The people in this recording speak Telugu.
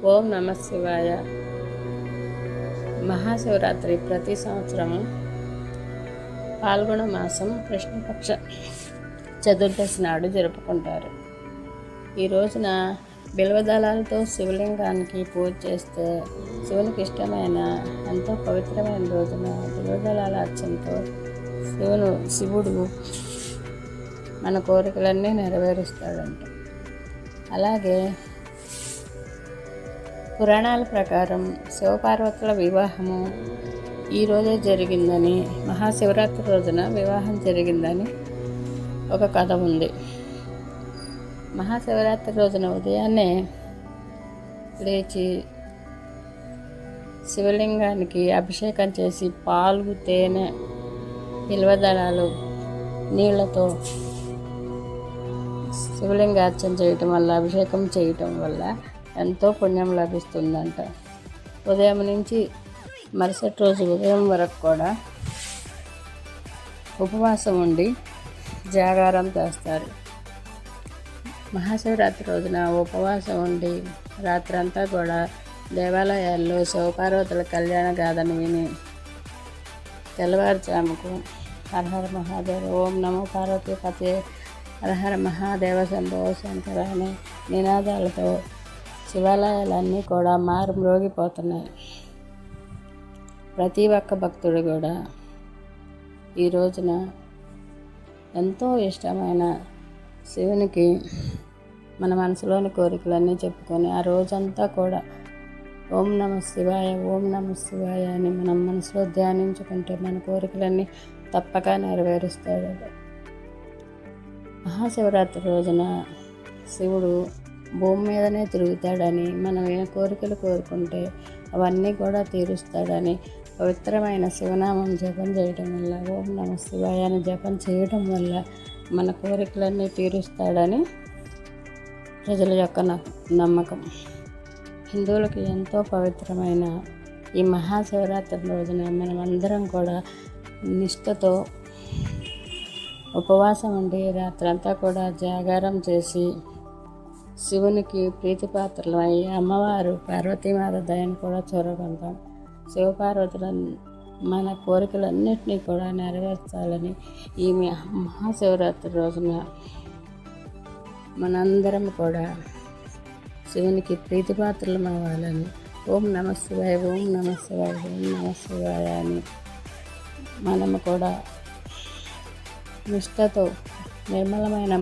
ఓం నమ శివాయ. మహాశివరాత్రి ప్రతి సంవత్సరము పాల్గొన మాసం కృష్ణపక్ష చతుర్దశి నాడు జరుపుకుంటారు. ఈ రోజున బిల్వదళాలతో శివలింగానికి పూజ చేస్తే శివునికి ఇష్టమైన ఎంతో పవిత్రమైన రోజున బిల్వదళాల అర్చనతో శివుడు మన కోరికలన్నీ నెరవేరుస్తాడంట. అలాగే పురాణాల ప్రకారం శివపార్వతుల వివాహము ఈరోజే జరిగిందని, మహాశివరాత్రి రోజున వివాహం జరిగిందని ఒక కథ ఉంది. మహాశివరాత్రి రోజున ఉదయాన్నే లేచి శివలింగానికి అభిషేకం చేసి పాలు, తేనె, బిల్వదళాలు, నీళ్లతో శివలింగార్చన చేయటం వల్ల, అభిషేకం చేయటం వల్ల ఎంతో పుణ్యం లభిస్తుందంట. ఉదయం నుంచి మరుసటి రోజు ఉదయం వరకు కూడా ఉపవాసం ఉండి జాగారం చేస్తారు. మహాశివరాత్రి రోజున ఉపవాసం ఉండి రాత్రంతా కూడా దేవాలయాల్లో శివపార్వతుల కళ్యాణ గాథను విని తెల్లవారుజాముకు హరహర మహాదేవ, ఓం నమో పార్వతీపతే, హరహర మహాదేవ శంభో శంకర అనే నినాదాలతో శివాలయాలన్నీ కూడా మ్రోగిపోతున్నాయి. ప్రతి ఒక్క భక్తుడు కూడా ఈ రోజున ఎంతో ఇష్టమైన శివునికి మన మనసులోని కోరికలన్నీ చెప్పుకొని ఆ రోజంతా కూడా ఓం నమ శివాయ, ఓం నమ శివాయ అని మనం మనసులో ధ్యానించుకుంటే మన కోరికలన్నీ తప్పక నెరవేరుస్తాడు. మహాశివరాత్రి రోజున శివుడు భూమి మీదనే తిరుగుతాడని, మనం ఏ కోరికలు కోరుకుంటే అవన్నీ కూడా తీరుస్తాడని పవిత్రమైన శివనామం జపం చేయడం వల్ల, ఓం నమ శివాయ అని జపం చేయడం వల్ల మన కోరికలన్నీ తీరుస్తాడని ప్రజల యొక్క నమ్మకం. హిందువులకి ఎంతో పవిత్రమైన ఈ మహాశివరాత్రి రోజున మనమందరం కూడా నిష్ఠతో ఉపవాసం ఉండి రాత్రంతా కూడా జాగారం చేసి శివునికి ప్రీతిపాత్రలై అమ్మవారు పార్వతీమాత దయను కూడా చూరగొంటాం. శివపార్వతుల మన కోరికలన్నింటినీ కూడా నెరవేర్చాలని ఈ మహాశివరాత్రి రోజున మనందరం కూడా శివునికి ప్రీతిపాత్రలం అవ్వాలని ఓం నమ శివాయ, ఓం నమ శివాయ, ఓం నమ శివాయ అని మనము కూడా నిష్ఠతో నిర్మలమైన